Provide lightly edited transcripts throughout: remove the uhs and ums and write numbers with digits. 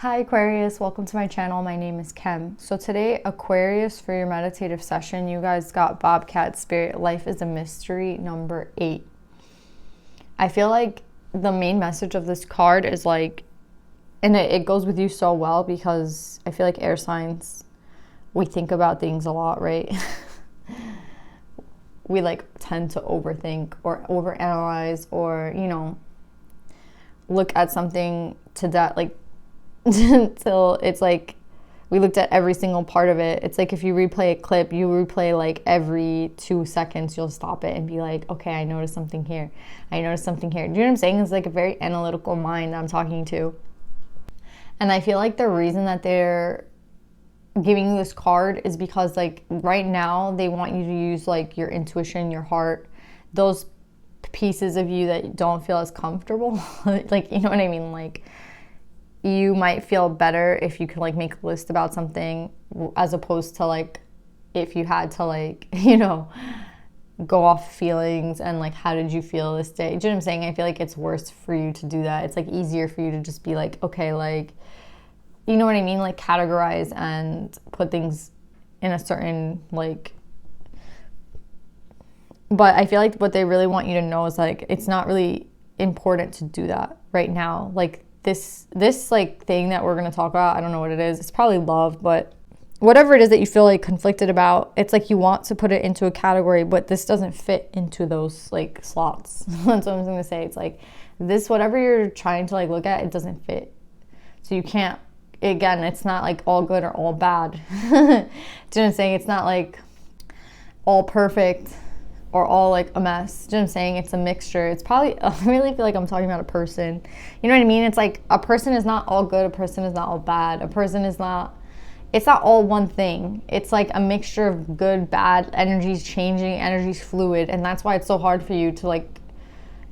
Hi Aquarius, welcome to my channel. My name is Kim. So today, Aquarius, for your meditative session, you guys got Bobcat Spirit, Life is a Mystery, number 8. I feel like the main message of this card is like, and it goes with you so well because I feel like air signs, we think about things a lot, right? We like tend to overthink or overanalyze or, look at something to that, like, until it's like we looked at every single part of it. It's like if you replay a clip, you replay like every 2 seconds, you'll stop it and be like, okay, I noticed something here. I noticed something here. Do you know what I'm saying? It's like a very analytical mind that I'm talking to. And I feel like the reason that they're giving you this card is because like right now they want you to use like your intuition, your heart, those pieces of you that don't feel as comfortable. Like, you know what I mean? Like, you might feel better if you could like make a list about something as opposed to like if you had to like, go off feelings and like how did you feel this day. Do you know what I'm saying? I feel like it's worse for you to do that. It's like easier for you to just be like, okay, like, you know what I mean? Like categorize and put things in a certain like, but I feel like what they really want you to know is like, it's not really important to do that right now. Like, this like thing that we're going to talk about, I don't know what it is. It's probably love, but whatever it is that you feel like conflicted about, it's like you want to put it into a category, but this doesn't fit into those like slots. That's what I'm going to say. It's like this, whatever you're trying to like look at, it doesn't fit. So you can't, again, it's not like all good or all bad. Do you know what I'm saying? It's not like all perfect or all like a mess. Do you know what I'm saying? It's a mixture. It's probably, I really feel like I'm talking about a person. You know what I mean? It's like a person is not all good, a person is not all bad. A person is not, it's not all one thing. It's like a mixture of good, bad, energy's changing, energy's fluid. And that's why it's so hard for you to like,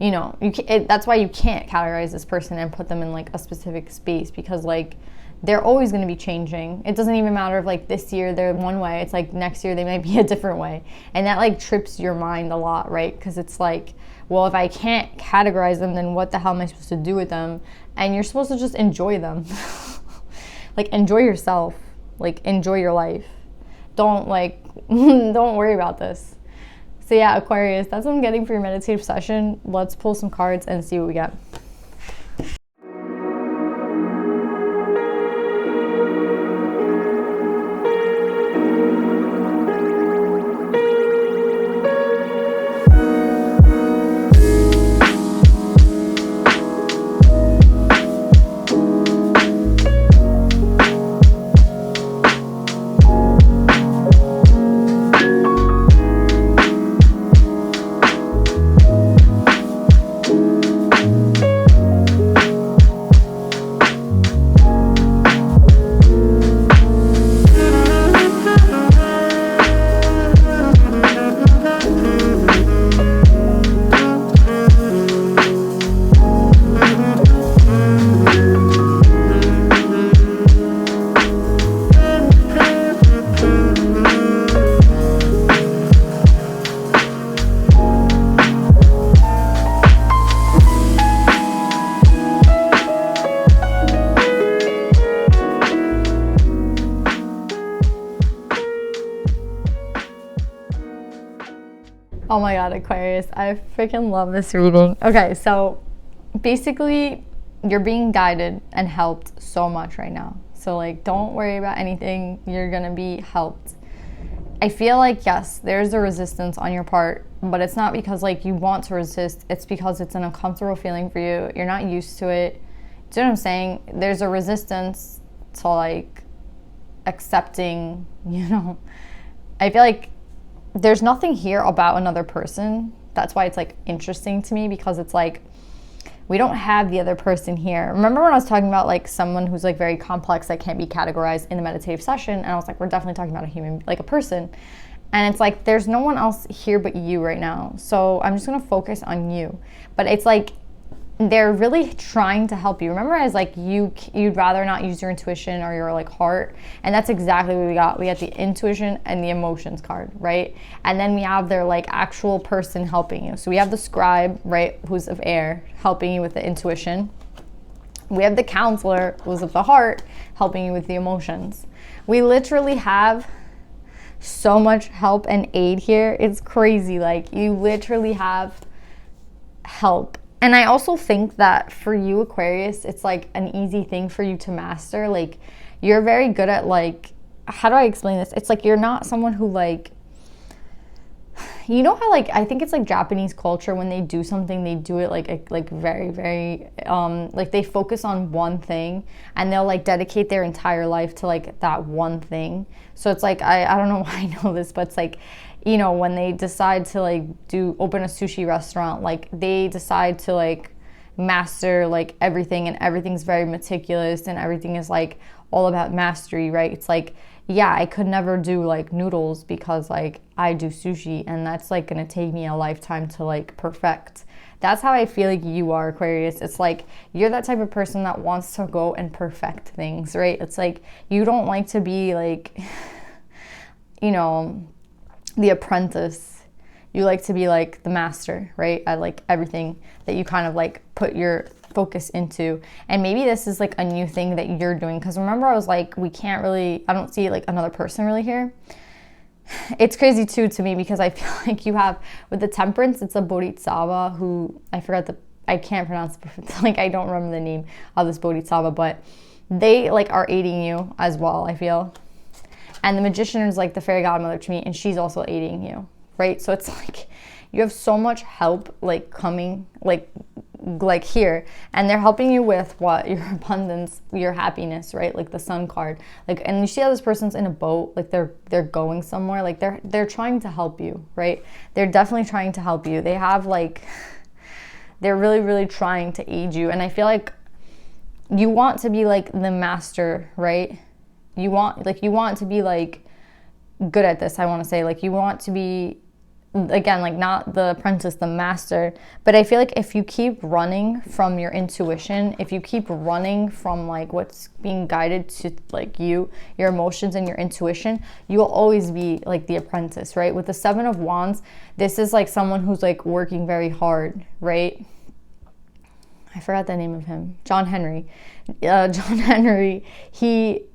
that's why you can't categorize this person and put them in like a specific space because like, they're always going to be changing. It doesn't even matter if like this year they're one way. It's like next year they might be a different way. And that like trips your mind a lot, right? Because it's like, well, if I can't categorize them, then what the hell am I supposed to do with them? And you're supposed to just enjoy them. Like enjoy yourself. Like enjoy your life. Don't like, don't worry about this. So yeah, Aquarius, that's what I'm getting for your meditative session. Let's pull some cards and see what we get. Oh my God, Aquarius, I freaking love this reading. Okay, so basically you're being guided and helped so much right now. So like, don't worry about anything. You're going to be helped. I feel like, yes, there's a resistance on your part, but it's not because like you want to resist. It's because it's an uncomfortable feeling for you. You're not used to it. Do you know what I'm saying? There's a resistance to like accepting, I feel like there's nothing here about another person. That's why it's like interesting to me because it's like we don't have the other person here. Remember when I was talking about like someone who's like very complex that can't be categorized in the meditative session, and I was like, we're definitely talking about a human, like a person. And it's like there's no one else here but you right now. So I'm just gonna focus on you. But it's like they're really trying to help you. Remember, as like you'd rather not use your intuition or your like heart, and that's exactly what we got. We got the intuition and the emotions card, right? And then we have their like actual person helping you. So we have the scribe, right, who's of air, helping you with the intuition. We have the counselor, who's of the heart, helping you with the emotions. We literally have so much help and aid here. It's crazy. Like, you literally have help. And I also think that for you, Aquarius, it's like an easy thing for you to master. Like, you're very good at, like, how do I explain this? It's like you're not someone who, like, you know how, like, I think it's like Japanese culture, when they do something, they do it like very, very, like, they focus on one thing and they'll like dedicate their entire life to like that one thing. So it's like, I don't know why I know this, but it's like, you know, when they decide to like open a sushi restaurant, like they decide to like master like everything, and everything's very meticulous and everything is like all about mastery, right? It's like, yeah, I could never do like noodles because like I do sushi, and that's like gonna take me a lifetime to like perfect. That's how I feel like you are, Aquarius. It's like you're that type of person that wants to go and perfect things, right? It's like you don't like to be like, you know, the apprentice. You like to be like the master, right? At like everything that you kind of like put your focus into. And maybe this is like a new thing that you're doing, because remember I was like, we can't really, I don't see like another person really here. It's crazy too to me, because I feel like you have, with the Temperance, it's a Bodhisattva who, I can't pronounce it, like I don't remember the name of this Bodhisattva, but they like are aiding you as well, I feel. And the Magician is like the fairy godmother to me, and she's also aiding you, right? So it's like you have so much help like coming like here, and they're helping you with what? Your abundance, your happiness, right? Like the Sun card. Like, and you see how this person's in a boat, like they're going somewhere, like they're trying to help you, right? They're definitely trying to help you. They have like, they're really, really trying to aid you. And I feel like you want to be like the master, right? You want to be like good at this, I want to say. Like, you want to be, again, like not the apprentice, the master. But I feel like if you keep running from your intuition, if you keep running from like what's being guided to like your emotions and your intuition, you will always be like the apprentice, right? With the Seven of Wands, this is like someone who's like working very hard, right? I forgot the name of him. John Henry. John Henry, he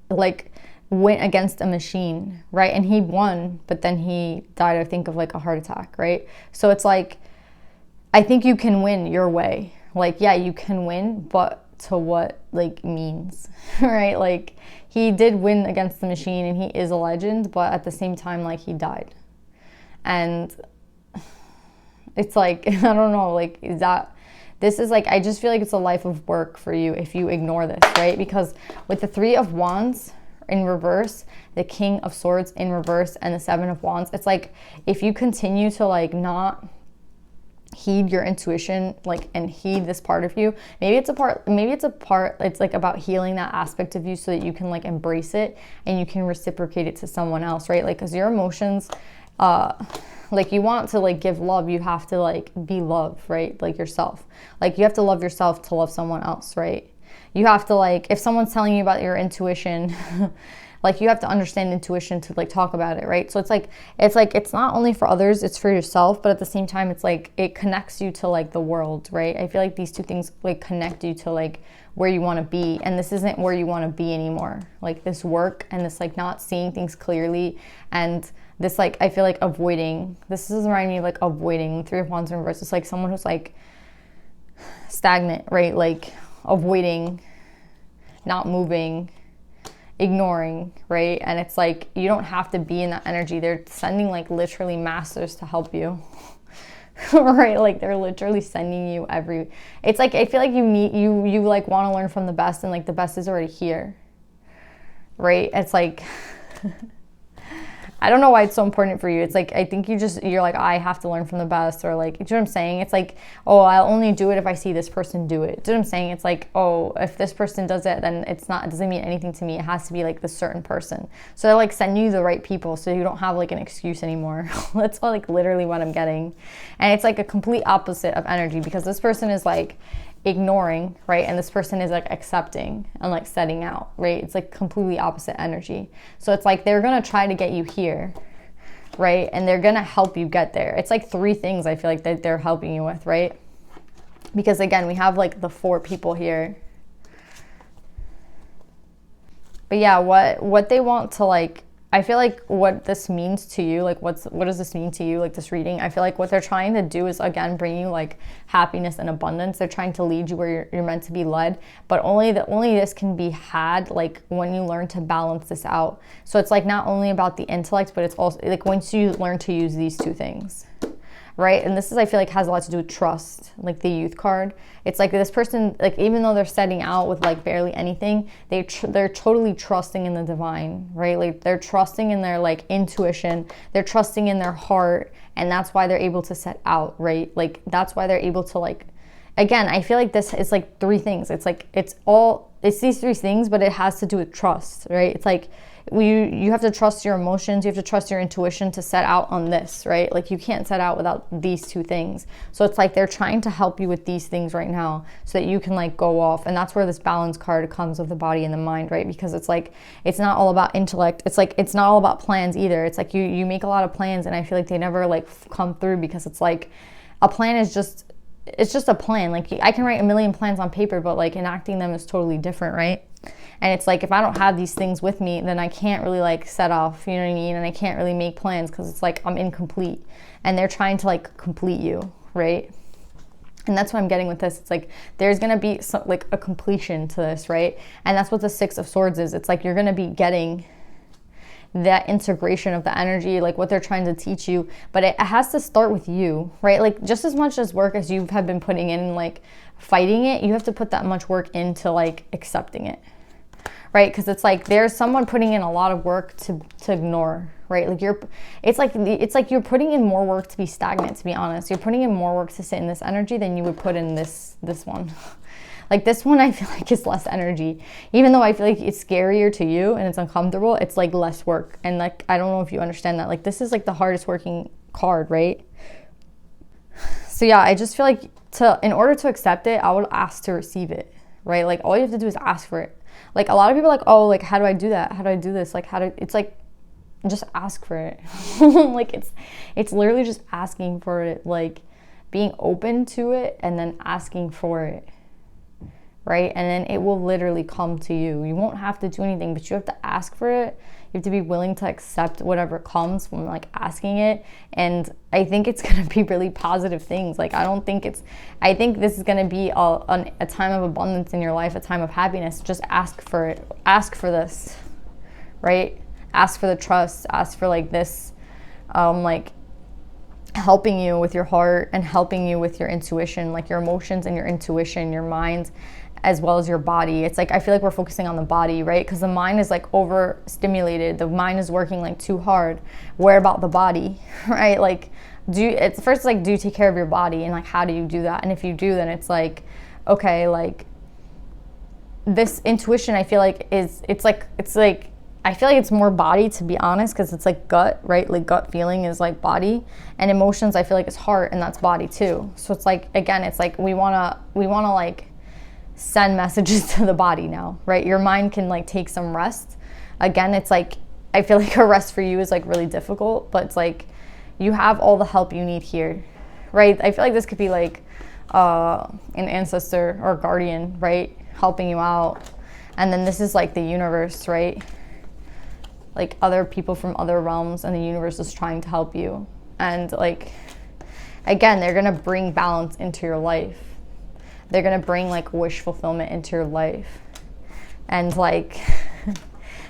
like went against a machine, right? And he won, but then he died, I think, of like a heart attack, right? So it's like, I think you can win your way. Like, yeah, you can win, but to what like means, right? Like, he did win against the machine and he is a legend, but at the same time, like, he died. And it's like, I don't know, like, this is like, I just feel like it's a life of work for you if you ignore this, right? Because with the Three of Wands in reverse, the King of Swords in reverse, and the Seven of Wands, it's like if you continue to like not heed your intuition, like, and heed this part of you, it's like about healing that aspect of you so that you can like embrace it and you can reciprocate it to someone else, right? Like, because your emotions, like, you want to like give love, you have to like be love, right? Like yourself, like you have to love yourself to love someone else, right? You have to, like, if someone's telling you about your intuition, like, you have to understand intuition to like talk about it, right? So it's like it's not only for others, it's for yourself, but at the same time, it's like it connects you to like the world, right? I feel like these two things like connect you to like where you want to be, and this isn't where you want to be anymore. Like, this work and this like not seeing things clearly, and this like, I feel like avoiding. This is reminding me of like avoiding. Three of Wands in reverse. It's like someone who's like stagnant, right? Like avoiding, not moving, ignoring, right? And it's like, you don't have to be in that energy. They're sending like literally masters to help you. Right? Like, they're literally sending you it's like, I feel like you like want to learn from the best, and like the best is already here, right? It's like I don't know why it's so important for you. It's like, I think you're like, I have to learn from the best, or like, you know what I'm saying? It's like, oh, I'll only do it if I see this person do it. Do you know what I'm saying? It's like, oh, if this person does it, then it doesn't mean anything to me. It has to be like this certain person. So they like send you the right people so you don't have like an excuse anymore. That's like literally what I'm getting. And it's like a complete opposite of energy, because this person is like ignoring, right? And this person is like accepting and like setting out, right? It's like completely opposite energy. So it's like they're gonna try to get you here, right? And they're gonna help you get there. It's like three things I feel like that they're helping you with, right? Because again, we have like the 4 people here. But yeah, what they want to like, I feel like what this means to you, like what does this mean to you, like this reading? I feel like what they're trying to do is, again, bring you like happiness and abundance. They're trying to lead you where you're meant to be led, but only this can be had like when you learn to balance this out. So it's like not only about the intellect, but it's also like once you learn to use these 2 things. Right? And this is, I feel like, has a lot to do with trust, like the Youth card. It's like this person, like even though they're setting out with like barely anything, they're totally trusting in the divine, right? Like they're trusting in their like intuition, they're trusting in their heart, and that's why they're able to set out, right? Like that's why they're able to like, again, I feel like this is like 3 things. It's like it's these 3 things, but it has to do with trust, right? It's like you have to trust your emotions, you have to trust your intuition to set out on this, right? Like you can't set out without these 2 things. So it's like they're trying to help you with these things right now so that you can like go off. And that's where this balance card comes of the body and the mind, right? Because it's like it's not all about intellect. It's like it's not all about plans either. It's like you make a lot of plans, and I feel like they never like come through, because it's like a plan is just, it's just a plan. Like I can write a million plans on paper, but like enacting them is totally different, right? And it's like if I don't have these things with me, then I can't really like set off, you know what I mean? And I can't really make plans, because it's like I'm incomplete, and they're trying to like complete you, right? And that's what I'm getting with this. It's like there's gonna be like a completion to this, right? And that's what the 6 of Swords is. It's like you're gonna be getting that integration of the energy, like what they're trying to teach you, but it has to start with you, right? Like just as much as work as you have been putting in like fighting it, you have to put that much work into like accepting it, right? Because it's like there's someone putting in a lot of work to ignore, right? Like it's like you're putting in more work to be stagnant, to be honest. You're putting in more work to sit in this energy than you would put in this one. Like this one, I feel like is less energy. Even though I feel like it's scarier to you and it's uncomfortable, it's like less work. And like, I don't know if you understand that. Like this is like the hardest working card, right? So yeah, I just feel like in order to accept it, I would ask to receive it, right? Like all you have to do is ask for it. Like a lot of people are like, oh, like how do I do that? How do I do this? Like it's like, just ask for it. Like it's literally just asking for it, like being open to it and then asking for it. Right? And then it will literally come to you. You won't have to do anything, but you have to ask for it. You have to be willing to accept whatever comes from like asking it. And I think it's going to be really positive things. Like I think this is going to be a time of abundance in your life, a time of happiness. Just ask for it. Ask for this, right? Ask for the trust. Ask for like this, like helping you with your heart and helping you with your intuition, like your emotions and your intuition, your mind, as well as your body. It's like I feel like we're focusing on the body, right? Because the mind is like overstimulated. The mind is working like too hard. Where about the body, right? Like do you take care of your body, and like how do you do that? And if you do, then it's like, okay, like this intuition, I feel like I feel like it's more body, to be honest, because it's like gut, right? Like gut feeling is like body, and emotions I feel like is heart, and that's body too. So it's like, again, it's like we wanna like send messages to the body now, right? Your mind can like take some rest. Again, it's like I feel like a rest for you is like really difficult, but it's like you have all the help you need here, right? I feel like this could be like an ancestor or guardian, right? Helping you out. And then this is like the universe, right? Like other people from other realms, and the universe is trying to help you. And like, again, they're gonna bring balance into your life. They're gonna bring like wish fulfillment into your life, and like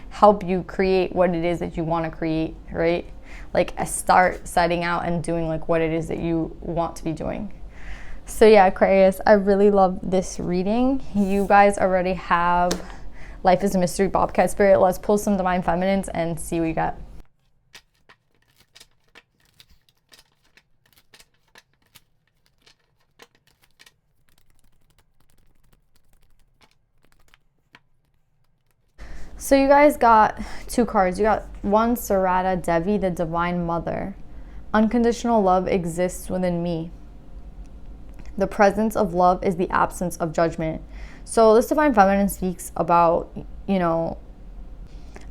help you create what it is that you want to create, right? Like start setting out and doing like what it is that you want to be doing. So yeah, Aquarius, I really love this reading. You guys already have Life is a Mystery, Bobcat Spirit. Let's pull some Divine Feminines and see what you got. So you guys got 2 cards. You got 1, Sarada Devi, the Divine Mother. Unconditional love exists within me. The presence of love is the absence of judgment. So this Divine Feminine speaks about, you know,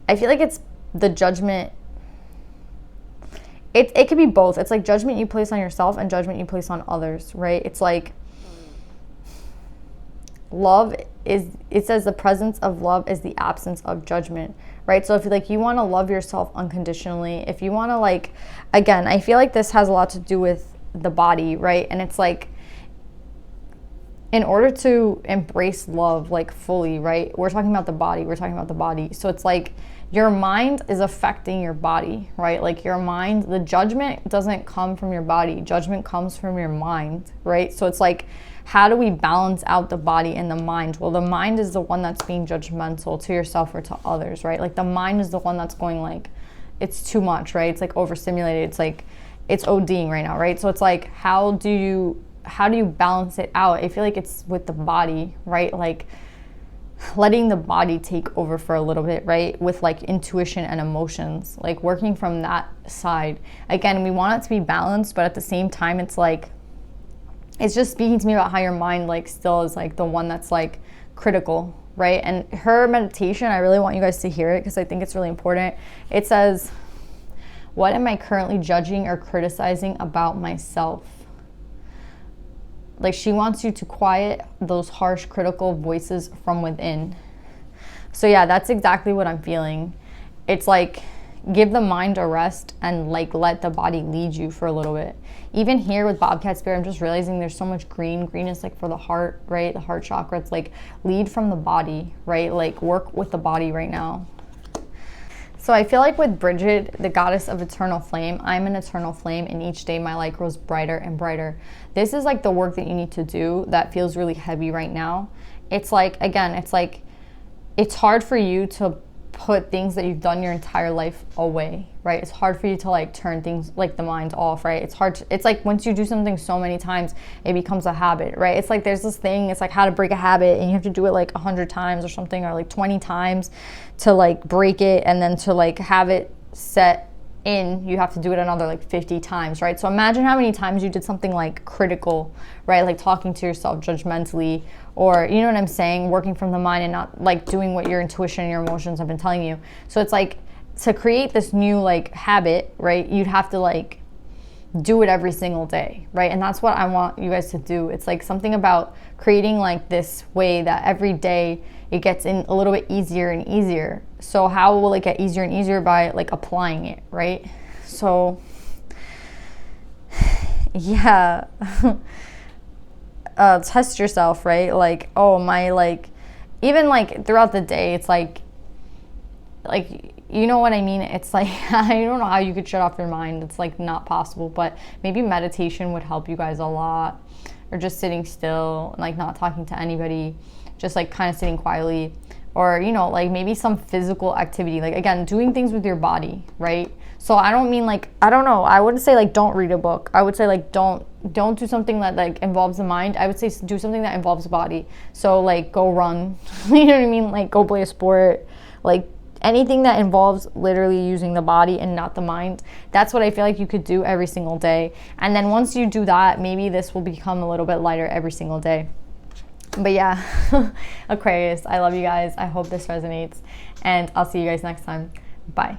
I feel like it's the judgment. It could be both. It's like judgment you place on yourself and judgment you place on others, right? It's like love is, it says the presence of love is the absence of judgment, right? So if like you want to love yourself unconditionally, if you want to like, again, I feel like this has a lot to do with the body, right? And it's like, in order to embrace love like fully, right? We're talking about the body. So it's like your mind is affecting your body, right? Like your mind, the judgment doesn't come from your body. Judgment comes from your mind, right? So it's like, how do we balance out the body and the mind? Well, the mind is the one that's being judgmental to yourself or to others, right? Like the mind is the one that's going like, it's too much, right? It's like overstimulated. It's like, it's ODing right now, right? So it's like, how do you balance it out? I feel like it's with the body, right? Like letting the body take over for a little bit, right? With like intuition and emotions, like working from that side. Again, we want it to be balanced, but at the same time, it's like, it's just speaking to me about how your mind like still is like the one that's like critical, right? And her meditation, I really want you guys to hear it because I think it's really important. It says, what am I currently judging or criticizing about myself? Like she wants you to quiet those harsh, critical voices from within. So yeah, that's exactly what I'm feeling. It's like, give the mind a rest and like let the body lead you for a little bit. Even here with Bobcat Spirit, I'm just realizing there's so much green. Green is like for the heart, right? The heart chakra. It's like lead from the body, right? Like work with the body right now. So I feel like with Bridget, the goddess of eternal flame, I'm an eternal flame and each day my light grows brighter and brighter. This is like the work that you need to do that feels really heavy right now. It's like, again, it's like, it's hard for you to put things that you've done your entire life away, right? It's hard for you to like turn things like the mind off, right? It's hard to, it's like once you do something so many times, it becomes a habit, right? It's like there's this thing, it's like how to break a habit and you have to do it like 100 times or something, or like 20 times to like break it, and then to like have it set in, you have to do it another like 50 times, right? So imagine how many times you did something like critical, right? Like talking to yourself judgmentally, or you know what I'm saying, working from the mind and not like doing what your intuition and your emotions have been telling you. So it's like, to create this new like habit, right, you'd have to like do it every single day, right? And that's what I want you guys to do. It's like something about creating like this way that every day it gets in a little bit easier and easier. So how will it get easier and easier? By like applying it, right? So yeah. Test yourself, right? Like, oh my, like even like throughout the day, it's like you know what I mean? It's like, I don't know how you could shut off your mind. It's like not possible, but maybe meditation would help you guys a lot, or just sitting still and like not talking to anybody, just like kind of sitting quietly, or you know, like maybe some physical activity, like again, doing things with your body, right? So I don't mean like, I don't know, I wouldn't say like don't read a book. I would say like don't do something that like involves the mind. I would say do something that involves the body. So like go run, you know what I mean? Like go play a sport, like anything that involves literally using the body and not the mind. That's what I feel like you could do every single day. And then once you do that, maybe this will become a little bit lighter every single day. But yeah, Aquarius, I love you guys. I hope this resonates, and I'll see you guys next time. Bye.